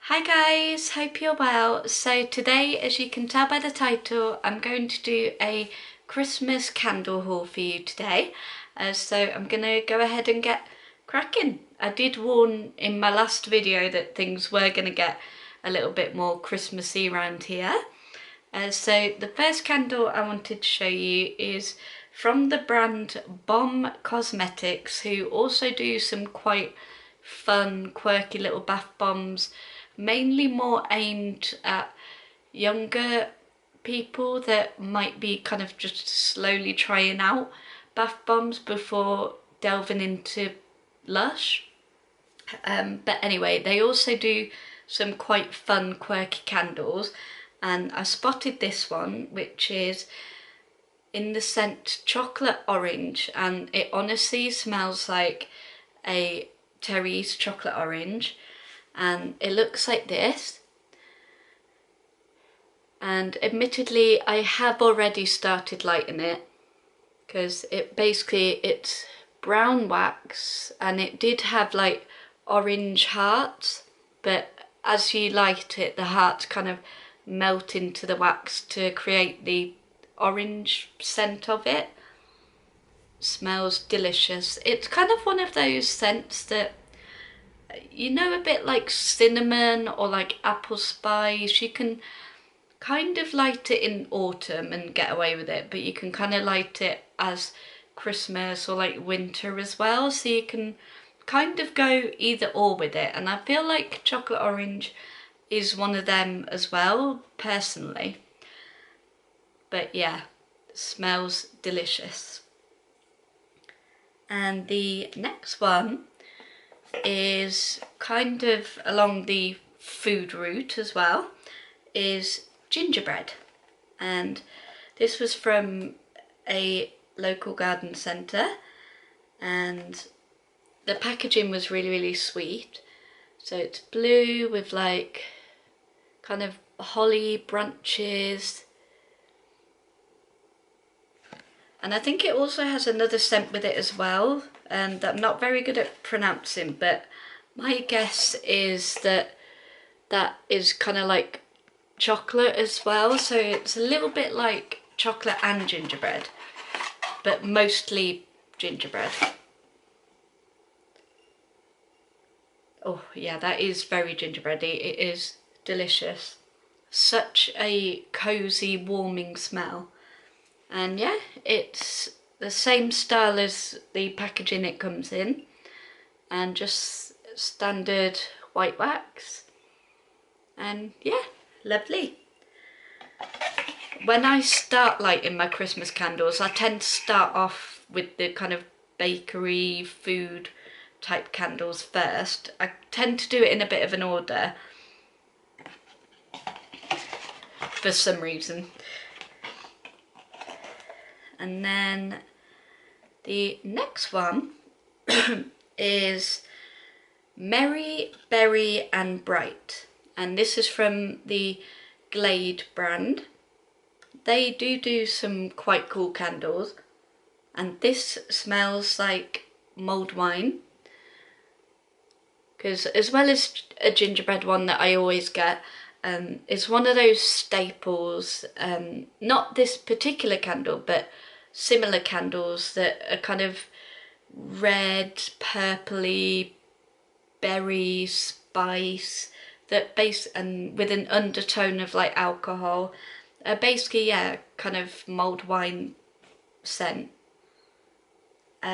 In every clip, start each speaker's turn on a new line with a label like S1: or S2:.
S1: Hi guys, hope you're well. So today, as you can tell by the title, I'm going to do a Christmas candle haul for you today. So I'm going to go ahead and get cracking. I did warn in my last video that things were going to get a little bit more Christmassy around here. So the first candle I wanted to show you is from the brand Bomb Cosmetics, who also do some quite fun, quirky little bath bombs, mainly more aimed at younger people that might be kind of just slowly trying out bath bombs before delving into Lush. But anyway, they also do some quite fun, quirky candles, and I spotted this one, which is in the scent chocolate orange, and it honestly smells like a Terry's chocolate orange, and it looks like this. And admittedly, I have already started lighting it because it's brown wax, and it did have like orange hearts, but as you light it, the hearts kind of melt into the wax to create the orange scent of it. Smells delicious. It's kind of one of those scents that, you know, a bit like cinnamon or like apple spice. You can kind of light it in autumn and get away with it, but you can kind of light it as Christmas or like winter as well, so you can kind of go either or with it. And I feel like chocolate orange is one of them as well, personally. But yeah, smells delicious. And the next one is kind of along the food route as well, is Gingerbread. And this was from a local garden centre, and the packaging was really sweet. So it's blue with like kind of holly branches, and I think it also has another scent with it as well, that I'm not very good at pronouncing, but my guess is that that is kind of like chocolate as well. So it's a little bit like chocolate and gingerbread, but mostly gingerbread. Oh yeah, that is very gingerbready. It is delicious. Such a cozy, warming smell. And yeah, it's the same style as the packaging it comes in, and just standard white wax. And yeah, lovely. When I start lighting my Christmas candles, I tend to start off with the kind of bakery food type candles first. I tend to do it in a bit of an order for some reason. And then the next one is Merry, Berry and Bright, and this is from the Glade brand. They do some quite cool candles, and this smells like mulled wine, because as well as a gingerbread one that I always get, it's one of those staples, not this particular candle, but similar candles that are kind of red, purpley, berry, spice, and with an undertone of like alcohol. Basically, yeah, kind of mulled wine scent.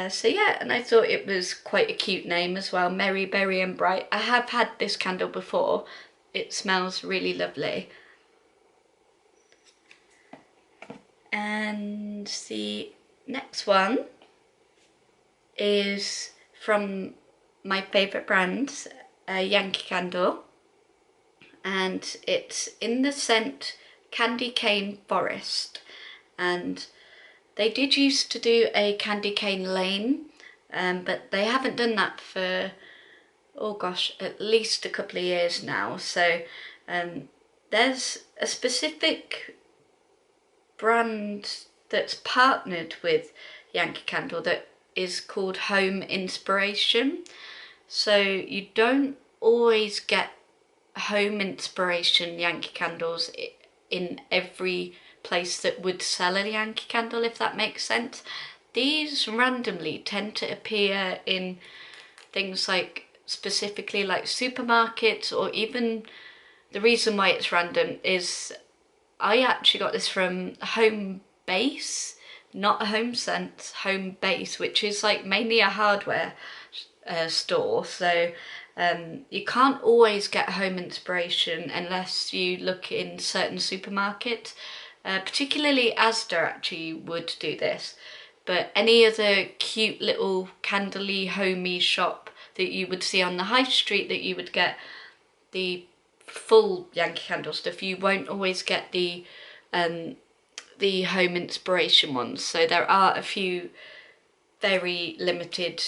S1: So yeah, and I thought it was quite a cute name as well, Merry, Berry and Bright. I have had this candle before. It smells really lovely. And the next one is from my favourite brand, Yankee Candle, and it's in the scent Candy Cane Forest. And they did used to do a Candy Cane Lane, but they haven't done that for, oh gosh, at least a couple of years now. So there's a specific brand that's partnered with Yankee Candle that is called Home Inspiration. So you don't always get home inspiration Yankee candles in every place that would sell a Yankee candle, if that makes sense. These randomly tend to appear in things like, specifically like supermarkets, or even, the reason why it's random is I actually got this from Home Base, not a Home Sense, Home Base, which is like mainly a hardware store. So you can't always get home inspiration unless you look in certain supermarkets. Particularly Asda actually would do this, but any other cute little candly homey shop that you would see on the high street that you would get the full Yankee Candle stuff, you won't always get the home inspiration ones. So there are a few very limited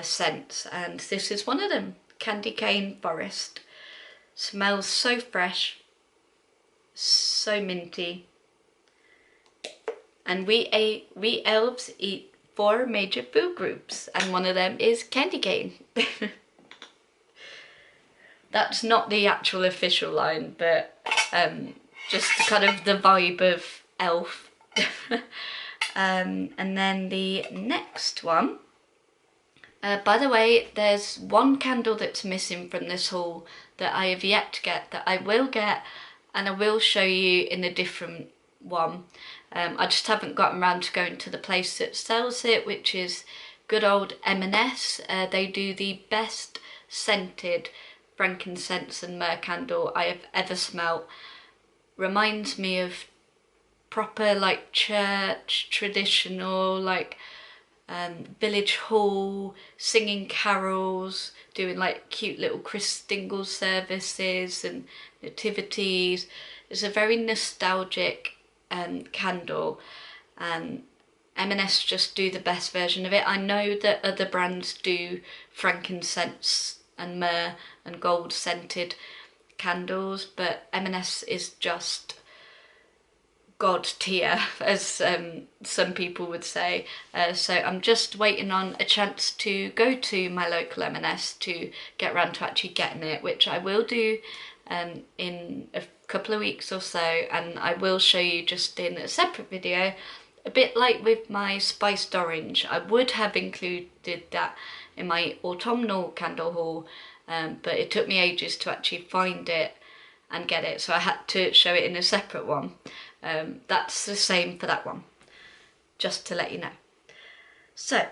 S1: scents, and this is one of them. Candy Cane Forest. Smells so fresh, so minty. And we elves eat 4 major food groups, and one of them is candy cane. That's not the actual official line, but just kind of the vibe of elf. And then the next one, by the way, there's one candle that's missing from this haul that I have yet to get, that I will get, and I will show you in a different one. I just haven't gotten around to going to the place that sells it, which is good old M&S. They do the best scented frankincense and myrrh candle I have ever smelt. Reminds me of proper like church, traditional, like village hall, singing carols, doing like cute little Christingle services and nativities. It's a very nostalgic candle, and M&S just do the best version of it. I know that other brands do frankincense and myrrh and gold scented candles, but M&S is just god tier, as some people would say. So I'm just waiting on a chance to go to my local M&S to get around to actually getting it, which I will do in a couple of weeks or so, and I will show you just in a separate video. A bit like with my spiced orange, I would have included that in my autumnal candle haul, but it took me ages to actually find it and get it, so I had to show it in a separate one. That's the same for that one, just to let you know. So,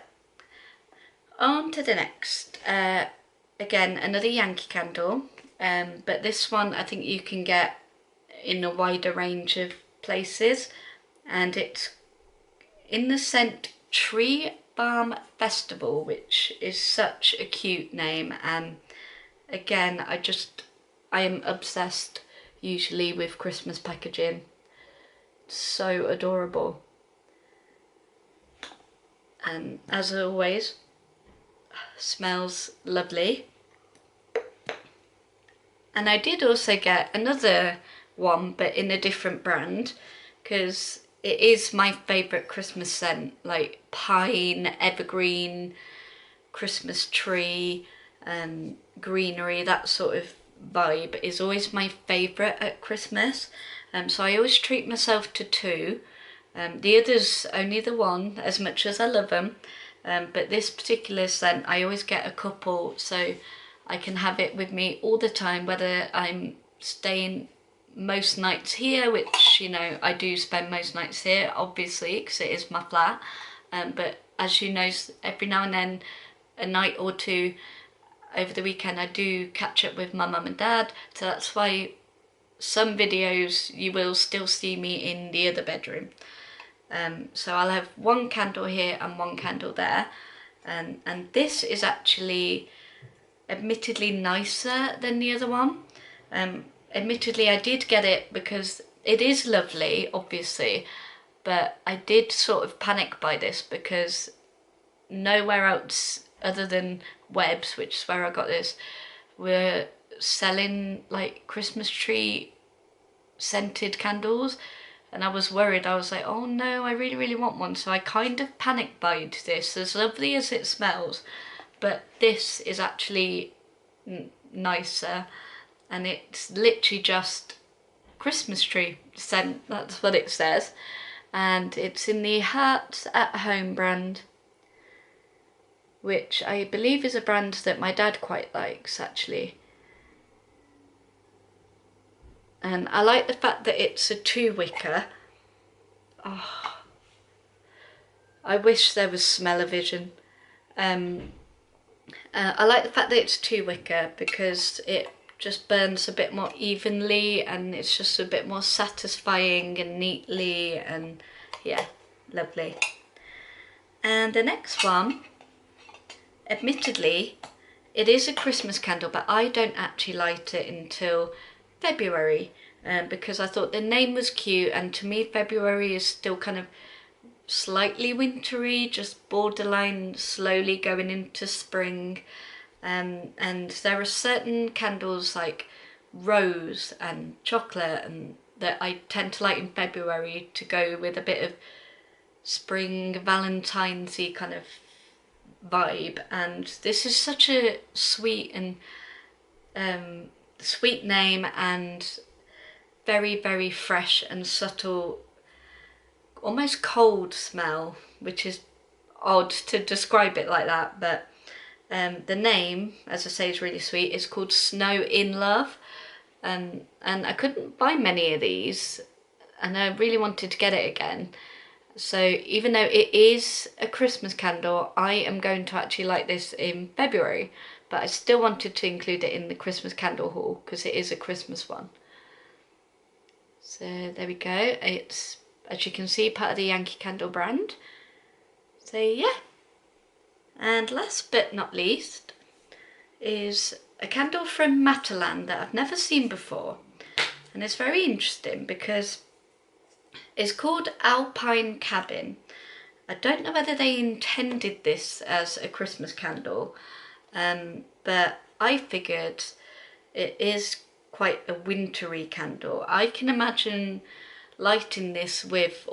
S1: on to the next. Again, another Yankee candle, but this one I think you can get in a wider range of places, and it's in the scent Tree Balm Festival, which is such a cute name. And again, I am obsessed usually with Christmas packaging. So adorable. And as always, smells lovely. And I did also get another one, but in a different brand, because it is my favourite Christmas scent, like pine, evergreen, Christmas tree, greenery, that sort of vibe is always my favourite at Christmas. So I always treat myself to 2. The others, only the one, as much as I love them. But this particular scent, I always get a couple, so I can have it with me all the time, whether I'm staying most nights here, which, you know, I do spend most nights here, obviously, because it is my flat. But as you know, every now and then, a night or two over the weekend, I do catch up with my mum and dad, so that's why some videos you will still see me in the other bedroom. So I'll have one candle here and one candle there, and this is actually admittedly nicer than the other one. Admittedly, I did get it because it is lovely, obviously, but I did sort of panic by this because nowhere else other than Webb's, which is where I got this, were selling like Christmas tree scented candles, and I was worried. I was like, oh no, I really want one. So I kind of panic buyed this, as lovely as it smells, but this is actually nicer. and it's literally just Christmas tree scent, that's what it says, and it's in the Hearts at Home brand, which I believe is a brand that my dad quite likes actually. And I like the fact that it's a 2-wicker. Oh, I wish there was smell-o-vision. I like the fact that it's 2-wicker because it just burns a bit more evenly and it's just a bit more satisfying and neatly, and yeah, lovely. And the next one, admittedly, it is a Christmas candle, but I don't actually light it until February because I thought the name was cute, and to me February is still kind of slightly wintry, just borderline slowly going into spring. And there are certain candles like rose and chocolate and that I tend to light in February to go with a bit of spring Valentine's-y kind of vibe. And this is such a sweet and sweet name, and very, very fresh and subtle, almost cold smell, which is odd to describe it like that, but the name, as I say, is really sweet. It's called Snow in Love, and I couldn't buy many of these, and I really wanted to get it again. So even though it is a Christmas candle, I am going to actually light this in February, but I still wanted to include it in the Christmas candle haul because it is a Christmas one. So there we go. It's, as you can see, part of the Yankee Candle brand. So yeah. And last but not least is a candle from Matalan that I've never seen before, and it's very interesting because it's called Alpine Cabin. I don't know whether they intended this as a Christmas candle, but I figured it is quite a wintry candle. I can imagine lighting this with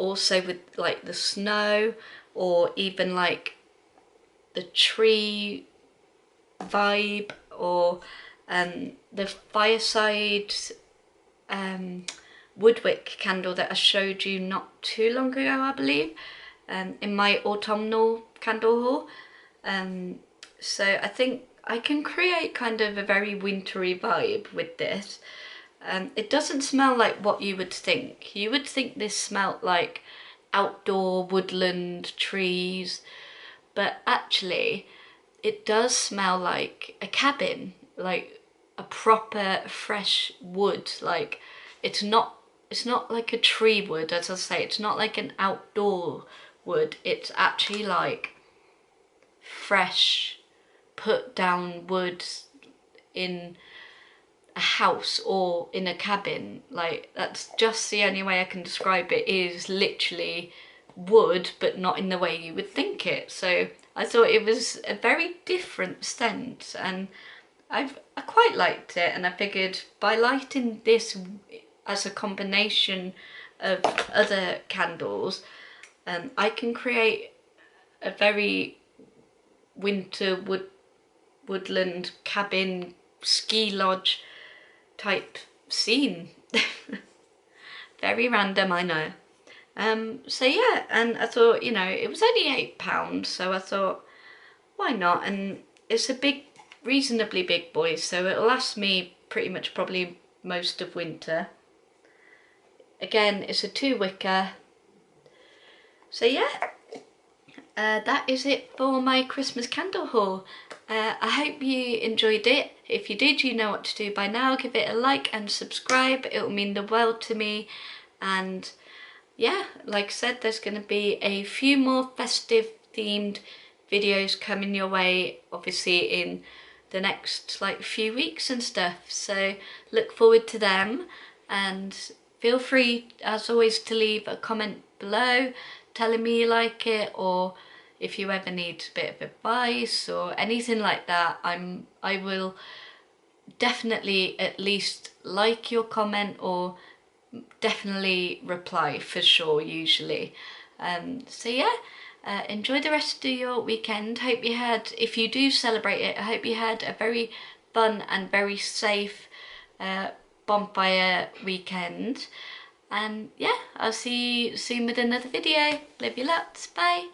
S1: like the snow, or even like the tree vibe, or the fireside woodwick candle that I showed you not too long ago, I believe, in my autumnal candle haul. So I think I can create kind of a very wintry vibe with this. It doesn't smell like what you would think. You would think this smelled like outdoor woodland trees, but actually it does smell like a cabin, like a proper fresh wood. Like it's not like a tree wood, as I say, it's not like an outdoor wood, it's actually like fresh put down wood in a house or in a cabin. Like that's just the only way I can describe it, is literally wood, but not in the way you would think it. So I thought it was a very different scent, and I quite liked it, and I figured by lighting this as a combination of other candles, I can create a very winter woodland cabin ski lodge type scene. Very random, I know. So yeah, and I thought, you know, it was only £8, so I thought, why not? And it's a big, reasonably big boy, so it'll last me pretty much probably most of winter. Again, it's a 2-wicker. So yeah, that is it for my Christmas candle haul. I hope you enjoyed it. If you did, you know what to do by now. Give it a like and subscribe. It'll mean the world to me. And yeah, like I said, there's going to be a few more festive themed videos coming your way, obviously in the next like few weeks and stuff. So look forward to them, and feel free as always to leave a comment below telling me you like it, or if you ever need a bit of advice or anything like that. I will definitely at least like your comment, or definitely reply for sure, usually. So yeah, enjoy the rest of your weekend. Hope you had, if you do celebrate it, I hope you had a very fun and very safe bonfire weekend. And yeah, I'll see you soon with another video. Love you lots. Bye.